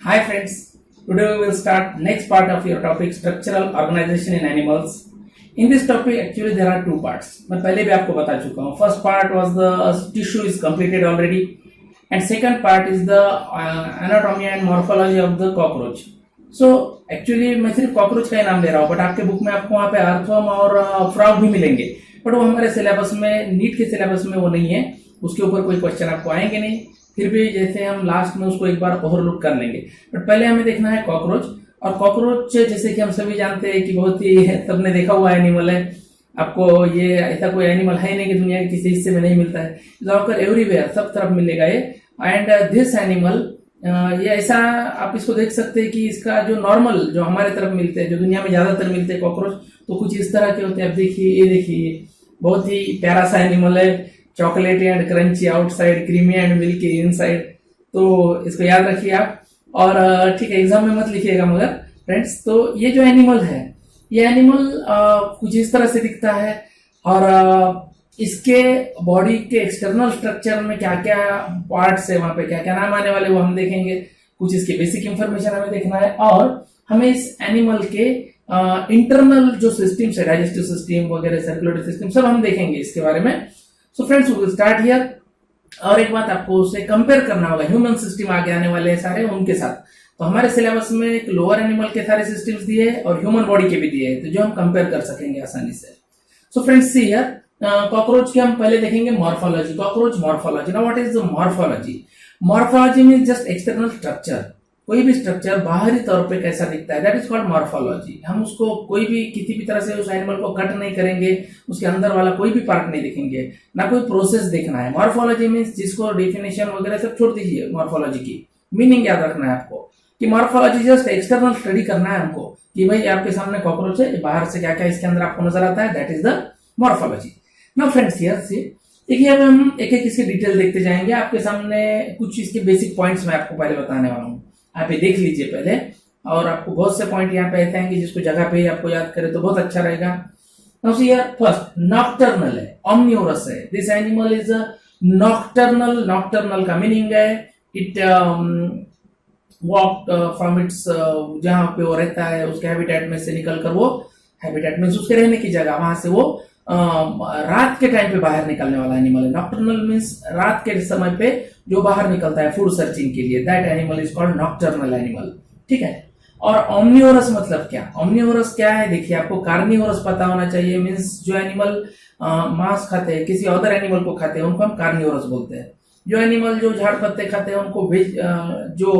Hi friends, today we will start next part of your topic structural organization in animals. In this topic actually there are two parts. मैं पहले भी आपको बता चुका हूँ. First part was the tissue is completed already and second part is the anatomy and morphology of the cockroach. So actually मैं सिर्फ cockroach का ही नाम ले रहा हूँ बट आपके बुक में आपको वहाँ पे अर्थवर्म और फ्रॉग भी मिलेंगे बट वो हमारे सिलेबस में नीट के सिलेबस में वो नहीं है. उसके ऊपर कोई क्वेश्चन आपको आएंगे नहीं. फिर भी जैसे हम लास्ट में उसको एक बार ओवरलुक कर लेंगे बट पहले हमें देखना है कॉकरोच. और कॉकरोच जैसे कि हम सभी जानते हैं कि बहुत ही सबने देखा हुआ एनिमल है. आपको ये ऐसा कोई एनिमल है नहीं कि दुनिया के किसी हिस्से में नहीं मिलता है. ऑकर एवरीवेयर, सब तरफ मिलेगा ये. एंड दिस एनिमल ये ऐसा आप इसको देख सकते हैं कि इसका जो नॉर्मल जो हमारे तरफ मिलते हैं, जो दुनिया में ज्यादातर मिलते हैं कॉकरोच, तो कुछ इस तरह के होते हैं. अब देखिए, ये देखिए, बहुत ही प्यारा सा एनिमल है. चॉकलेटी and crunchy outside, creamy and milky inside. तो इसको याद रखिए आप. और ठीक है, एग्जाम में मत लिखिएगा मगर फ्रेंड्स. तो ये जो एनिमल है, ये एनिमल कुछ इस तरह से दिखता है. और इसके बॉडी के एक्सटर्नल स्ट्रक्चर में क्या क्या पार्ट्स है, वहां पे क्या क्या नाम आने वाले वो हम देखेंगे. कुछ इसके बेसिक इंफॉर्मेशन हमें देखना है और हमें इस एनिमल के इंटरनल जो सिस्टम्स है, डाइजेस्टिव सिस्टम वगैरह, सर्कुलेटरी सिस्टम, सब हम देखेंगे इसके बारे में. So friends, we will start here. और एक बात आपको उसे कंपेयर करना होगा, ह्यूमन सिस्टम आगे आने वाले हैं सारे उनके साथ. तो हमारे सिलेबस में एक लोअर एनिमल के सारे सिस्टम्स दिए हैं और ह्यूमन बॉडी के भी दिए हैं, तो जो हम कंपेयर कर सकेंगे आसानी से. So friends, see here, cockroach के हम पहले देखेंगे morphology. Cockroach morphology. Now what is the morphology? Morphology means just external structure. कोई भी स्ट्रक्चर बाहरी तौर पे कैसा दिखता है, दैट इज कॉल्ड मॉर्फोलॉजी. हम उसको कोई भी किसी भी तरह से उस एनिमल को कट नहीं करेंगे, उसके अंदर वाला कोई भी पार्ट नहीं देखेंगे, ना कोई प्रोसेस देखना है. मॉर्फोलॉजी मींस जिसको डेफिनेशन वगैरह सब छोड़ दीजिए, मॉर्फोलॉजी की मीनिंग याद रखना है आपको कि मॉर्फोलॉजी जस्ट एक्सटर्नल स्टडी करना है हमको कि भाई आपके सामने कॉकरोच है, बाहर से क्या क्या इसके अंदर आपको नजर आता है, that is the morphology. Now friends, here see देखिए, अब हम एक एक इसकी डिटेल देखते जाएंगे. आपके सामने कुछ इसके बेसिक पॉइंट्स मैं आपको पहले बताने वाला हूँ. आप ये देख लीजिए पहले, और आपको बहुत से पॉइंट यहाँ पे ऐसे आएंगे जिसको जगह पे ही आपको याद करे तो बहुत अच्छा रहेगा. Now see here, first nocturnal है, ओमनिवोरस है. This animal is nocturnal. Nocturnal का मीनिंग है इट वॉक फ्रॉम इट्स, जहां पे वो रहता है उसके हैबिटेट में से निकल कर, वो हैबिटेट में उसके रहने की जगह, वहां से वो रात के टाइम पे बाहर निकलने वाला एनिमल है. नॉक्टर्नल मींस रात के समय पे जो बाहर निकलता है फूड सर्चिंग के लिए, that animal is called nocturnal animal. ठीक है. और ओमनिवोरस मतलब क्या? ओमनिवोरस क्या है? देखिए, आपको कार्निवोरस पता होना चाहिए. मींस जो एनिमल मांस खाते हैं, किसी अदर एनिमल को खाते हैं, उनको हम कार्निवोरस बोलते हैं. जो एनिमल जो झाड़ पत्ते खाते हैं उनको वेज, जो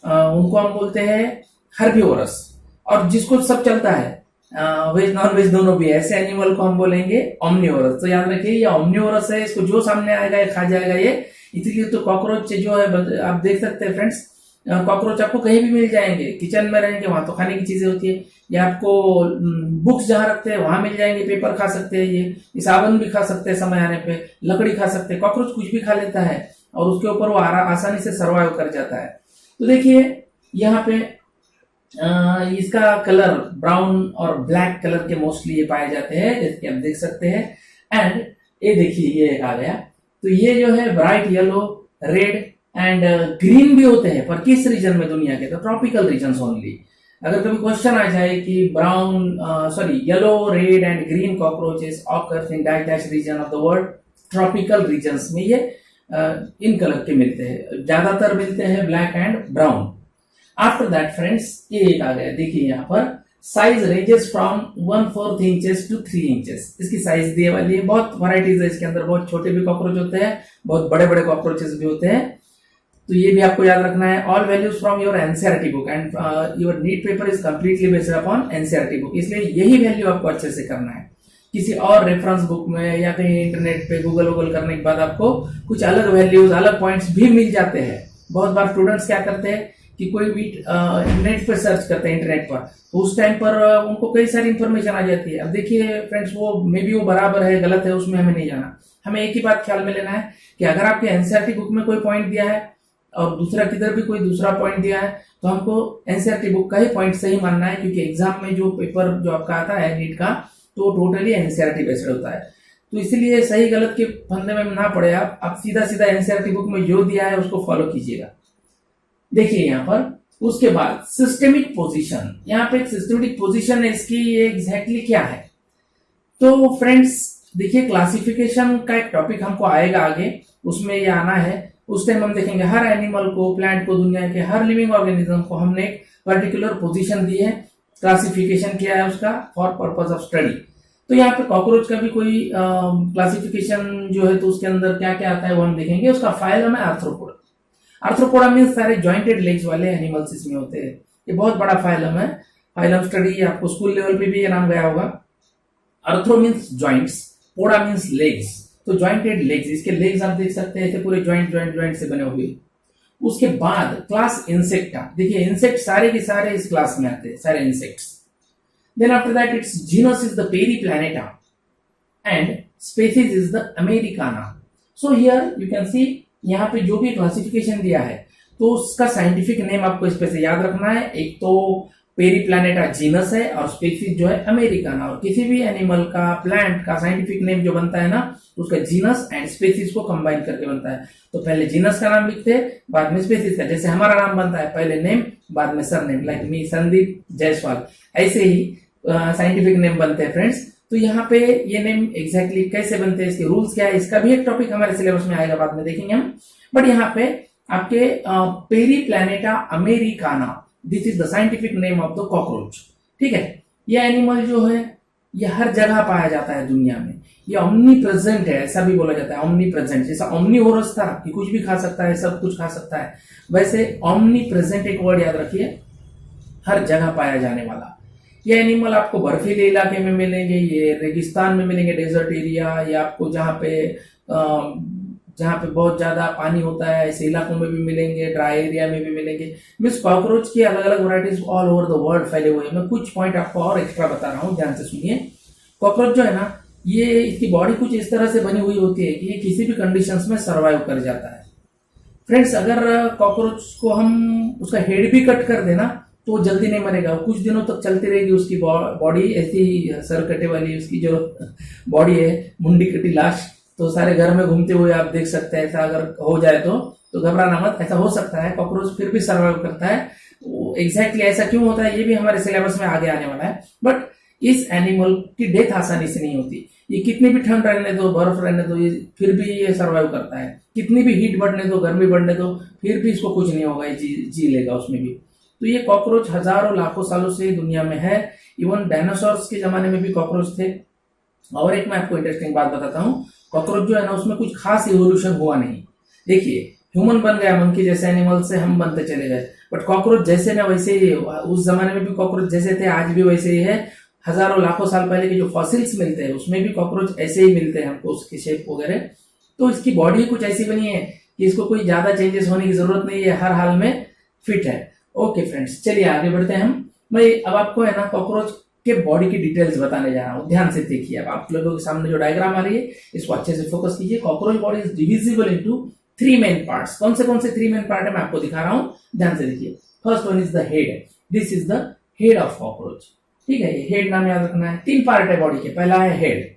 उनको हम बोलते हैं हर्बिवोरस. और जिसको सब चलता है, वेज नॉन वेज दोनों भी, ऐसे एनिमल को हम बोलेंगे ओमनिवोरस. तो याद रखिए, ये ओमनिवोरस है, इसको जो सामने आएगा ये खा जाएगा ये. इसलिए तो कॉकरोच जो है, आप देख सकते हैं फ्रेंड्स, कॉकरोच आपको कहीं भी मिल जाएंगे. किचन में रहेंगे, वहां तो खाने की चीजें होती है, या आपको बुक्स जहां रखते हैं वहां मिल जाएंगे. पेपर खा सकते हैं, ये साबुन भी खा सकते हैं समय आने पे, लकड़ी खा सकते हैं. कॉकरोच कुछ भी खा लेता है और उसके ऊपर वो आसानी से सर्वाइव कर जाता है. तो देखिए यहाँ पे इसका कलर ब्राउन और ब्लैक कलर के मोस्टली ये पाए जाते हैं, जैसे कि आप देख सकते हैं. एंड ये देखिए, ये आ गया. तो ये जो है bright yellow, red and green भी होते हैं, पर किस रीजन में दुनिया के? तो ट्रॉपिकल रीजन ओनली. अगर कभी क्वेश्चन आ जाए कि yellow, red and green cockroaches occurs in dash dash region of the world, tropical regions में ये इन कलर के मिलते हैं, ज्यादातर मिलते हैं black and brown. After that friends, ये आ गया. देखिए यहाँ पर size ranges from 1/4 inches to 3 inches. इसकी साइज दिए वाली है. बहुत वैरायटीज है इसके अंदर. बहुत छोटे भी कॉकरोच होते हैं, बहुत बड़े बड़े कॉकरोचेस भी होते हैं. तो ये भी आपको याद रखना है. All values from your NCERT book and your NEET paper is completely based upon NCERT book. इसलिए यही वैल्यू आपको अच्छे से करना है. किसी और रेफरेंस बुक में या कहीं इंटरनेट पे गूगल करने के बाद आपको कुछ अलग वैल्यूज, अलग पॉइंट्स भी मिल जाते हैं. बहुत बार स्टूडेंट्स क्या करते हैं कि कोई भी नेट पे सर्च करते हैं इंटरनेट पर, तो उस टाइम पर उनको कई सारी इंफॉर्मेशन आ जाती है. अब देखिए फ्रेंड्स, वो मे बी वो बराबर है, गलत है, उसमें हमें नहीं जाना. हमें एक ही बात ख्याल में लेना है कि अगर आपके एनसीईआरटी बुक में कोई पॉइंट दिया है और दूसरा किधर भी कोई दूसरा पॉइंट दिया है, तो हमको एनसीईआरटी बुक का ही पॉइंट सही मानना है. क्योंकि एग्जाम में जो पेपर जो आपका आता है नीट का, तो टोटली एनसीईआरटी बेस्ड होता है. तो इसलिए सही गलत के फंदे में ना पड़े आप सीधा सीधा एनसीईआरटी बुक में जो दिया है उसको फॉलो कीजिएगा. देखिए यहाँ पर उसके बाद सिस्टेमिक पोजीशन, यहाँ पे एक सिस्टेमिक पोजीशन है इसकी, ये एग्जैक्टली क्या है? तो फ्रेंड्स देखिए, क्लासिफिकेशन का एक टॉपिक हमको आएगा आगे, उसमें ये आना है। उस टाइम हम देखेंगे हर एनिमल को, प्लांट को, दुनिया के हर लिविंग ऑर्गेनिज्म को हमने एक पर्टिकुलर पोजीशन दी है, क्लासिफिकेशन किया है उसका फॉर पर्पस ऑफ स्टडी। तो यहाँ पे कॉकरोच का भी कोई क्लासिफिकेशन जो है, तो उसके अंदर क्या क्या आता है वो हम देखेंगे। उसका फाइलम है आर्थ्रोपोडा। आर्थ्रोपोडा मीन्स सारे जॉइंटेड लेग्स वाले एनिमल्स इसमें होते हैं। ये बहुत बड़ा फाइलम है। फाइलम स्टडी आपको स्कूल लेवल पे भी ये नाम गया होगा। आर्थ्रो मीन्स जॉइंट्स, पोडा मीन्स लेग्स, तो जॉइंटेड लेग्स, इसके लेग्स आप देख सकते हैं ऐसे पूरे जॉइंट से बने हुए। उसके बाद क्लास इंसेक्टा, देखिए इंसेक्ट सारे के सारे इस क्लास में आते हैं, सारे insects. Then after that its genus is the Periplaneta and species is the americana. So here you can see, यहाँ पे जो भी क्लासिफिकेशन दिया है तो उसका साइंटिफिक नेम आपको इस पे से याद रखना है। एक तो पेरीप्लैनेटा जीनस है और स्पीसीज जो है अमेरिकाना। और किसी भी एनिमल का, प्लांट का साइंटिफिक नेम जो बनता है ना, उसका जीनस एंड स्पीसीज को कंबाइन करके बनता है। तो पहले जीनस का नाम लिखते हैं, बाद में स्पीसीज का। जैसे हमारा नाम बनता है पहले नेम बाद में surname, like me Sandeep Jaiswal, ऐसे ही साइंटिफिक नेम बनते हैं फ्रेंड्स। तो यहाँ पे ये नेम एग्जैक्टली कैसे बनते हैं, इसके रूल्स क्या है, इसका भी एक टॉपिक हमारे सिलेबस में आएगा, बाद में देखेंगे हम। बट यहाँ पे आपके Periplaneta Americana, this is the scientific name of the cockroach. ठीक है, ये एनिमल जो है ये हर जगह पाया जाता है दुनिया में। ये ओमनी प्रेजेंट है, ऐसा भी बोला जाता है, ओमनी प्रेजेंट। जैसा ओमनीवोरस था कि कुछ भी खा सकता है, सब कुछ खा सकता है, वैसे ओमनी प्रेजेंट एक वर्ड याद रखिए, हर जगह पाया जाने वाला। ये एनिमल आपको बर्फीले इलाके में मिलेंगे, ये रेगिस्तान में मिलेंगे, डेजर्ट एरिया, या आपको जहाँ पे बहुत ज्यादा पानी होता है ऐसे इलाकों में भी मिलेंगे, ड्राई एरिया में भी मिलेंगे। मीन्स कॉकरोच की अलग अलग varieties all over the world फैले हुए हैं। मैं कुछ पॉइंट आपको और एक्स्ट्रा बता रहा हूँ, ध्यान से सुनिए। कॉकरोच जो है ना, ये इसकी बॉडी कुछ इस तरह से बनी हुई होती है कि ये किसी भी कंडीशंस में सर्वाइव कर जाता है। फ्रेंड्स, अगर कॉकरोच को हम उसका हेड भी कट कर देना तो जल्दी नहीं मरेगा, वो कुछ दिनों तक चलती रहेगी उसकी बॉडी ऐसी सर कटे वाली उसकी जो बॉडी है, मुंडी कटी लाश। तो सारे घर में घूमते हुए आप देख सकते हैं। ऐसा अगर हो जाए तो घबराना मत, ऐसा हो सकता है, कॉकरोच फिर भी सर्वाइव करता है। एग्जैक्टली ऐसा क्यों होता है ये भी हमारे सिलेबस में आगे आने वाला है। बट इस एनिमल की डेथ आसानी से नहीं होती। ये कितनी भी ठंड रहने दो, बर्फ रहने दो, ये फिर भी ये सर्वाइव करता है। कितनी भी हीट बढ़ने दो, गर्मी बढ़ने दो, फिर भी इसको कुछ नहीं होगा, ये जी लेगा उसमें भी। तो ये कॉकरोच हजारों लाखों सालों से दुनिया में है। इवन डायनासोर्स के जमाने में भी कॉकरोच थे। और एक मैं आपको इंटरेस्टिंग बात बताता हूँ, कॉकरोच जो है ना, उसमें कुछ खास इवोल्यूशन हुआ नहीं। देखिए, ह्यूमन बन गया, मंकी जैसे एनिमल से हम बनते चले गए, बट कॉकरोच जैसे ना वैसे ही, उस जमाने में भी कॉकरोच जैसे थे आज भी वैसे ही है। हजारों लाखों साल पहले के जो फॉसिल्स मिलते हैं उसमें भी कॉकरोच ऐसे ही मिलते हैं हमको, उसकी शेप वगैरह। तो इसकी बॉडी कुछ ऐसी बनी है कि इसको कोई ज्यादा चेंजेस होने की जरूरत नहीं है, हर हाल में फिट है। ओके फ्रेंड्स, चलिए आगे बढ़ते हैं हम। मैं अब आपको है ना कॉकरोच के बॉडी की डिटेल्स बताने जा रहा हूँ, ध्यान से देखिए। अब आप लोगों के सामने जो डायग्राम आ रही है इसको अच्छे से फोकस कीजिए। Cockroach body is divisible into 3 main parts. कौन से 3 मेन पार्ट है मैं आपको दिखा रहा हूँ, ध्यान से देखिए। First one is the head, this is the head of cockroach. ठीक है, ये हेड नाम याद रखना है। 3 पार्ट है बॉडी के, पहला है head.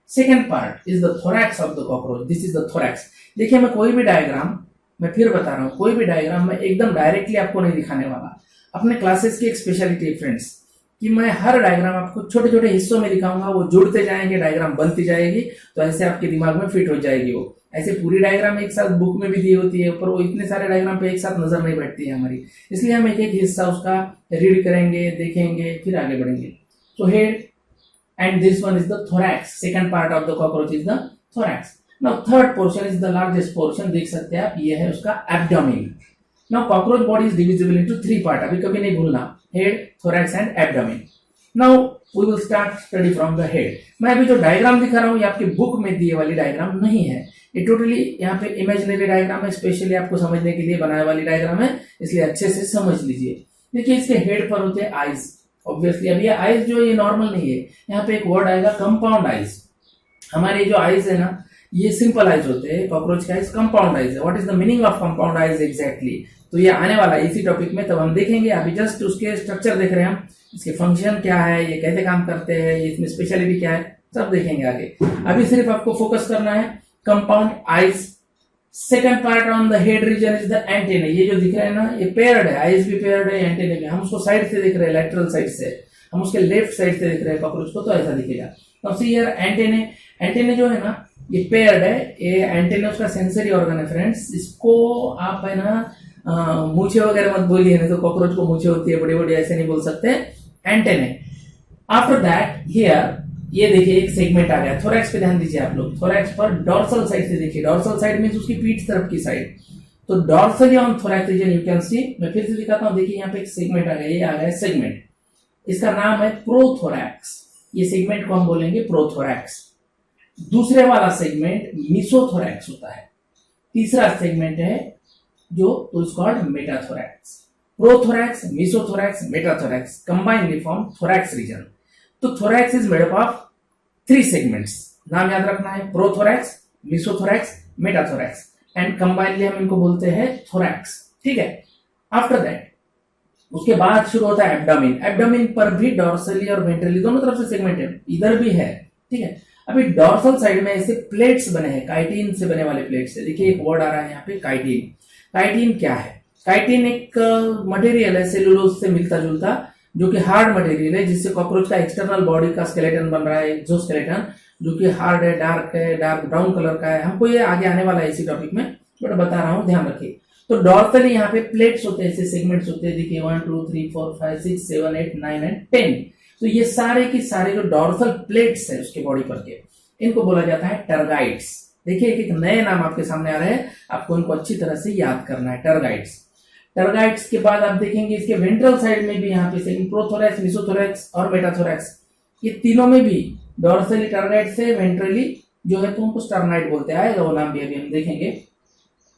Second part is the thorax of the cockroach, this is the thorax. देखिए, मैं कोई भी डायग्राम, मैं फिर बता रहा हूँ, कोई भी डायग्राम मैं एकदम डायरेक्टली आपको नहीं दिखाने वाला। अपने क्लासेस की एक स्पेशलिटी है फ्रेंड्स कि मैं हर डायग्राम आपको छोटे छोटे हिस्सों में दिखाऊंगा, वो जुड़ते जाएंगे, डायग्राम बनती जाएगी, तो ऐसे आपके दिमाग में फिट हो जाएगी वो। ऐसे पूरी डायग्राम एक साथ बुक में भी दी होती है, पर वो इतने सारे डायग्राम पे एक साथ नजर नहीं बैठती है हमारी, इसलिए हम एक एक हिस्सा उसका रीड करेंगे, देखेंगे, फिर आगे बढ़ेंगे। So head, and this one is the thorax. Second part of the cockroach is the thorax. Now third portion is the largest portion. देख सकते हैं आप, ये है उसका abdomen. Now cockroach body is divisible into 3 part. अभी कभी नहीं भूलना, head, thorax and abdomen. Now we will start study from the head. मैं अभी जो डायग्राम दिखा रहा हूँ ये आपकी बुक में दिए वाली डायग्राम नहीं है, ये टोटली यहाँ पे इमेजिनरी डायग्राम है, स्पेशली आपको समझने के लिए बनाने वाली डायग्राम है, इसलिए अच्छे से समझ लीजिए। देखिए, इसके हेड पर होते हैं आईज। ऑब्वियसली अब ये आईज जो ये नॉर्मल नहीं है, यहाँ पे एक वर्ड आएगा कंपाउंड आईज। हमारे जो आईज है ना, ये सिंपल आईज होते हैं, कॉकरोच का आईज कंपाउंड आईज है। What is the meaning of compound eyes exactly, तो ये आने वाला है इसी टॉपिक में, तब हम देखेंगे। अभी जस्ट उसके स्ट्रक्चर देख रहे हैं हम, इसके फंक्शन क्या है, ये कैसे काम करते हैं, ये इसमें स्पेशलिटी क्या है, सब देखेंगे आगे। अभी सिर्फ आपको फोकस करना है compound eyes second part on the head region is the antenna. ये जो दिख रहा है ना, ये पेयर्ड है, आईज भी पेयर्ड है एंटेना भी। हम उसको साइड से देख रहे हैं, लेटरल साइड से, हम उसके लेफ्ट साइड से देख रहे हैं कॉकरोच को, तो ऐसा दिखेगा। अब सी यार एंटेने, एंटेने जो है ना ये पेयर्ड है, ये एंटेना उसका सेंसरी ऑर्गन है फ्रेंड्स। इसको आप है ना मूछे वगैरह मत बोलिए, नहीं तो कॉकरोच को मूछे होती है बड़ी बड़ी, ऐसे नहीं बोल सकते, एंटेने। आफ्टर दैट हियर ये देखिए एक सेगमेंट आ गया। थोरैक्स पे ध्यान दीजिए आप लोग, थोरैक्स पर डॉर्सल साइड से देखिए, डॉर्सल साइड मींस उसकी पीठ तरफ की साइड। तो dorsally on thorax region you can see, मैं फिर से दिखाता हूं, देखिए यहाँ पे एक सेगमेंट आ गया, ये आ गया सेगमेंट, इसका नाम है प्रोथोरैक्स। ये सेगमेंट को हम बोलेंगे प्रोथोरैक्स। दूसरे वाला सेगमेंट मीसोथोरैक्स होता है। तीसरा सेगमेंट है जो तो is called metathorax. Prothorax, mesothorax, metathorax combinely form thorax region. तो thorax is made up of 3 segments, नाम याद रखना है, prothorax, mesothorax, metathorax, and combinely हम इनको बोलते हैं थोरैक्स। ठीक है। आफ्टर दैट उसके बाद शुरू होता है एब्डोमेन। एब्डोमेन पर भी डॉर्सली और वेंट्रली दोनों तरफ से सेगमेंट है, इधर भी है। ठीक है। अभी डॉर्सल साइड में ऐसे प्लेट्स बने हैं, काइटिन से बने वाले प्लेट्स है। देखिए एक वर्ड आ रहा है यहाँ पे काइटिन। काइटिन क्या है? काइटिन एक मटेरियल है सेलुलोज से मिलता जुलता, जो कि हार्ड मटेरियल है, जिससे कॉकरोच का एक्सटर्नल बॉडी का स्केलेटन बन रहा है, एक्सोस्केलेटन, जो कि हार्ड है, डार्क ब्राउन कलर का है। हमको ये आगे आने वाला है इसी टॉपिक में, बट बता रहा हूं, ध्यान रखिए। तो डॉर्सली यहाँ पे प्लेट्स होते हैं, ऐसे सेगमेंट्स होते हैं, देखिए 1 2 3 4 5 6 7 8 9 एंड 10। तो ये सारे की सारे जो डॉर्सल प्लेट्स है उसके बॉडी पर के, इनको बोला जाता है टर्गाइड्स। देखिए एक नए नाम आपके सामने आ रहे हैं, आपको इनको अच्छी तरह से याद करना है, टर्गाइड्स। टर्गाइड्स के बाद आप देखेंगे इसके वेंट्रल साइड में भी यहाँ पे प्रोथोरैक्स, मीसोथोरैक्स और मेटाथोरैक्स, ये तीनों में भी डॉर्सली टर्गाइड्स है, वेंट्रली जो है तो उनको स्टर्नाइड बोलते हैं, आएगा वो नाम भी अभी हम देखेंगे।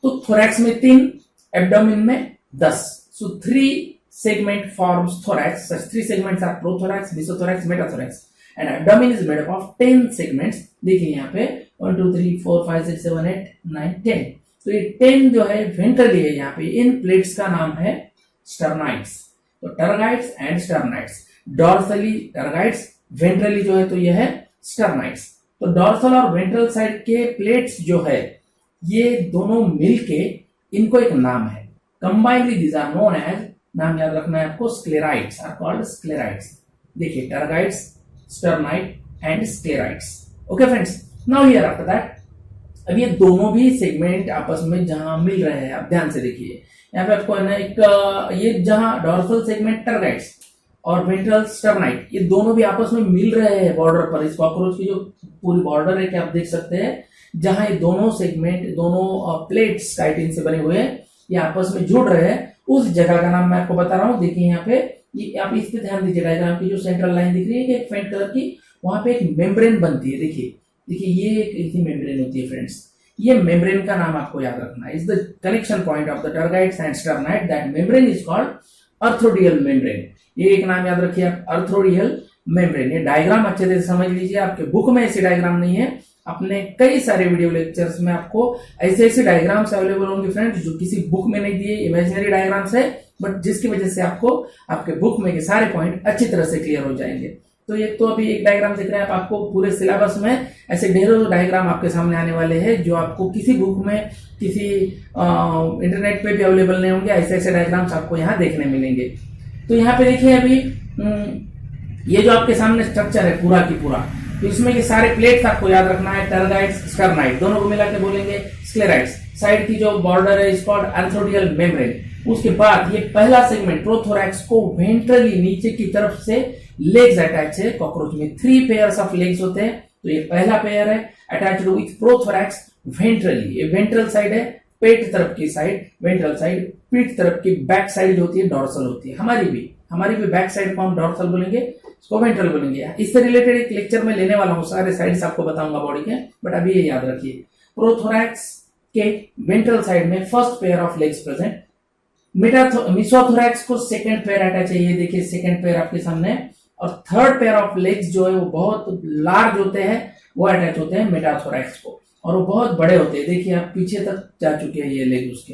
तो थोरैक्स में 3, एब्डोमेन में 10। सो 3 segment forms thorax. Such 3 segments are prothorax, mesothorax, metathorax. And abdomen is made up of 10 segments. देखिए यहाँ पे 1 2 3 4 5 6 7 8 9 10। तो ये 10 जो है वेंट्रली है यहाँ पे, इन प्लेट्स का नाम है स्टर्नाइड्स। तो टर्गाइड्स एंड स्टर्नाइड्स, डॉर्सली टर्गाइड्स, वेंट्रली जो है तो ये है स्टर्नाइड्स। तो डॉर्सल और वेंट्रल साइड के प्लेट्स जो है ये दोनों मिलके इनको एक नाम है, combinely these are known as, नाम याद रखना है आपको, स्क्लेराइड्स आर कॉल्ड स्क्लेराइड्स। देखिए tergites, sternite and sclerites. Okay friends, now here after that, अब ये दोनों भी सेगमेंट आपस में जहां मिल रहे हैं, आप ध्यान से देखिए यहाँ पे आपको है ना एक ये जहां डॉर्सल सेगमेंट टर्गाइड्स और वेंट्रल स्टर्नाइड, ये दोनों भी आपस में मिल रहे हैं बॉर्डर पर। इस कॉकरोच की जो पूरी बॉर्डर है कि आप देख सकते हैं, जहां ये दोनों सेगमेंट, दोनों प्लेट्स काइटिन से बने हुए हैं, ये आपस में जुड़ रहे हैं, उस जगह का नाम मैं आपको बता रहा हूं। देखिए यहाँ पे, ये आप इस पे ध्यान दीजिए, डायग्राम की जो सेंट्रल लाइन दिख रही है कि एक फेंट कलर की, वहां पे एक मेम्ब्रेन बनती है। देखिए ये एक ऐसी मेम्ब्रेन होती है फ्रेंड्स, ये मेम्ब्रेन का नाम आपको याद रखना है। Is the connection point of the tergites and sternite, that membrane is called arthrodial membrane. ये एक नाम याद रखिए आप, अर्थोडियल मेम्ब्रेन। ये डायग्राम अच्छे से समझ लीजिए, आपके बुक में ऐसे डायग्राम नहीं है, अपने कई सारे वीडियो लेक्चर्स में आपको ऐसे ऐसे डायग्राम्स अवेलेबल होंगे फ्रेंड्स, जो किसी बुक में नहीं दिए, इमेजिनरी डायग्राम्स है, बट जिसकी वजह से आपको आपके बुक में के सारे पॉइंट अच्छी तरह से क्लियर हो जाएंगे। तो ये तो अभी एक डायग्राम दिख रहा है, आपको पूरे सिलेबस में ऐसे ढेरों डायग्राम आपके सामने आने वाले हैं, जो आपको किसी बुक में, किसी इंटरनेट पे भी अवेलेबल नहीं होंगे। ऐसे ऐसे डायग्राम्स आपको यहाँ देखने मिलेंगे। तो यहाँ पे देखिए अभी ये जो आपके सामने स्ट्रक्चर है पूरा की पूरा, तो इसमें ये सारे प्लेट्स आपको याद रखना है, टर्गाइड्स, स्टर्नाइड, दोनों को मिला के बोलेंगे स्क्लेराइड्स। साइड की जो बॉर्डर है इज कॉल्ड अर्थोडियल मेम्ब्रेन। उसके बाद ये पहला सेगमेंट प्रोथोरैक्स को वेंट्रली नीचे की तरफ से लेग्स अटैच है। कॉकरोच में 3 पेयर्स ऑफ लेग्स होते हैं, तो ये पहला पेयर है अटैच्ड विथ प्रोथोरैक्स वेंट्रली। ये वेंट्रल साइड है, पेट तरफ की साइड वेंट्रल साइड, पीठ तरफ की बैक साइड जो होती है डॉर्सल होती है। हमारी भी बैक साइड को हम डॉर्सल बोलेंगे, इसको वेंट्रल बोलेंगे। इससे रिलेटेड एक लेक्चर में लेने वाला हूं, सारे साइड्स आपको बताऊंगा बॉडी के, बट अभी ये याद रखिए, प्रोथोरैक्स के वेंट्रल साइड में first pair of legs present, mesothorax को सेकंड पेयर अटैच है, ये देखिए सेकंड पेयर आपके सामने, और थर्ड पेयर ऑफ लेग्स जो है वो बहुत लार्ज होते हैं, वो अटैच होते हैं मेटाथोरैक्स को, और वो बहुत बड़े होते हैं। देखिए आप पीछे तक जा चुके हैं ये लेग उसके।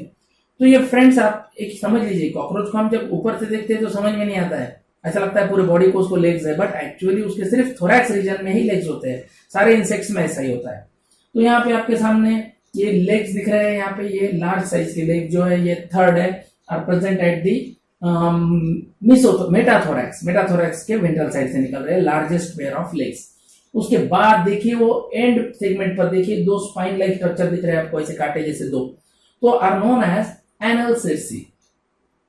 तो ये फ्रेंड्स आप एक समझ लीजिए, कॉकरोच को हम जब ऊपर से देखते हैं तो समझ में नहीं आता है, ऐसा लगता है पूरे बॉडी को उसको लेग्स है, बट एक्चुअली उसके सिर्फ थोरैक्स रीजन में ही लेग्स होते हैं। सारे इंसेक्ट्स में ऐसा ही होता है। तो यहाँ पे आपके सामने ये लेग्स दिख रहे हैं यहाँ पे, ये लार्ज साइज के लेग जो है ये थर्ड है, are present at the metathorax के वेंट्रल साइड से निकल रहे हैं लार्जेस्ट पेयर ऑफ लेग्स। उसके बाद देखिए वो एंड सेगमेंट पर देखिए दो स्पाइन लाइक स्ट्रक्चर दिख रहे हैं आपको, ऐसे कांटे जैसे दो, तो are known as anal cerci.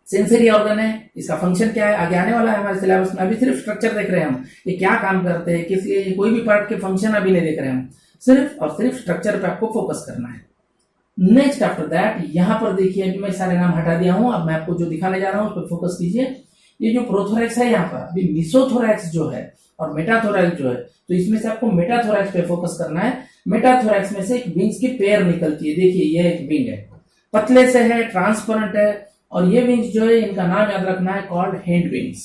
Sensory organ है, इसका फंक्शन क्या है आगे आने वाला है हमारे सिलेबस में। अभी सिर्फ स्ट्रक्चर देख रहे हैं हम, ये क्या काम करते हैं, किस लिए, कोई भी पार्ट के फंक्शन अभी नहीं देख रहे हैं हम, सिर्फ और सिर्फ स्ट्रक्चर पे आपको फोकस करना है। नेक्स्ट आफ्टर दैट यहां पर देखिए, अभी मैं सारे नाम हटा दिया हूं, अब मैं आपको जो दिखाने जा रहा हूं उस पर फोकस कीजिए। ये जो प्रोथोरैक्स है यहाँ पर, अभी मिसोथोरैक्स जो है और मेटाथोरैक्स जो है, तो इसमें से आपको मेटाथोरैक्स पे फोकस करना है। मेटाथोरैक्स में से एक विंग्स की पेयर निकलती है, देखिए ये एक विंग है, पतले से है, ट्रांसपेरेंट है, और ये विंग्स जो है इनका नाम याद रखना है, कॉल्ड हैंड विंग्स।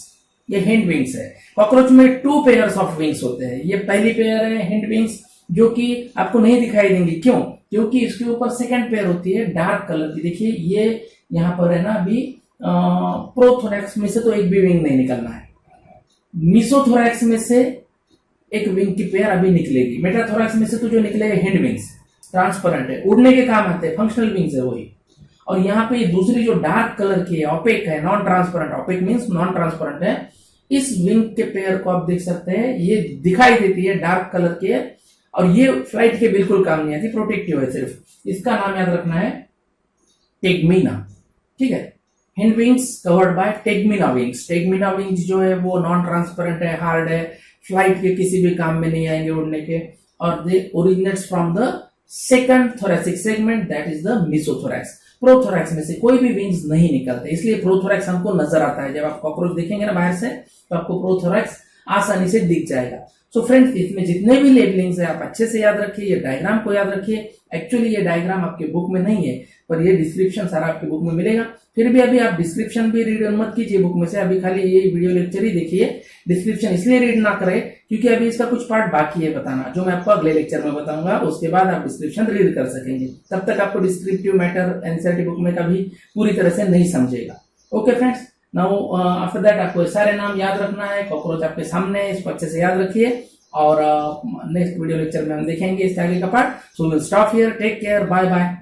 ये हैंड विंग्स है। कॉकरोच में 2 पेयर्स ऑफ विंग्स होते हैं, ये पहली पेयर है हैंड विंग्स, जो कि आपको नहीं दिखाई देंगी, क्यों, क्योंकि इसके ऊपर सेकंड पेयर होती है डार्क कलर की। देखिए ये यहाँ पर है ना, अभी प्रोथोरैक्स में से तो एक भी विंग नहीं निकलना है, मिसोथोरैक्स में से एक विंग की पेयर अभी निकलेगी, मेटाथोरैक्स में से तो जो निकलेगा हैंड विंग्स, ट्रांसपेरेंट है, उड़ने के काम आते हैं, फंक्शनल विंग्स है वही। और यहाँ पे दूसरी जो डार्क कलर की है, ऑपेक है, non transparent, opaque means non transparent है, इस विंग के पेयर को आप देख सकते हैं, ये दिखाई देती है डार्क कलर की है, और ये फ्लाइट के बिल्कुल काम नहीं आती, प्रोटेक्टिव है सिर्फ। इसका नाम याद रखना है टेगमीना, ठीक है। Hind wings covered by tegmina wings. Tegmina wings जो है वो नॉन ट्रांसपेरेंट है, हार्ड है, फ्लाइट के किसी भी काम में नहीं आएंगे उड़ने के, और they originates from the second thoracic segment, that is the mesothorax. Prothorax में से कोई भी विंग्स नहीं निकलते, इसलिए प्रोथोरैक्स हमको नजर आता है। जब आप कॉकरोच देखेंगे ना बाहर से, तो आपको प्रोथोरैक्स आसानी से दिख जाएगा। सो फ्रेंड्स, इसमें जितने भी लेबलिंग्स है आप अच्छे से याद रखिए, ये डायग्राम को याद रखिए। एक्चुअली ये डायग्राम आपके बुक में नहीं है, पर ये डिस्क्रिप्शन सारा आपके बुक में मिलेगा। फिर भी अभी आप डिस्क्रिप्शन भी रीड मत कीजिए बुक में से, अभी खाली ये वीडियो लेक्चर ही देखिए। डिस्क्रिप्शन इसलिए रीड ना करें क्योंकि अभी इसका कुछ पार्ट बाकी है बताना, जो मैं आपको अगले लेक्चर में बताऊंगा, उसके बाद आप डिस्क्रिप्शन रीड कर सकेंगे। तब तक आपको डिस्क्रिप्टिव मैटर एनसीईआरटी बुक में कभी पूरी तरह से नहीं समझेगा। Okay friends, now after that आपको सारे नाम याद रखना है। कॉकरोच आपके सामने है, इसको अच्छे से याद रखिए, और नेक्स्ट वीडियो लेक्चर में हम देखेंगे इसके आगे का part. So will stop here, take care, bye bye.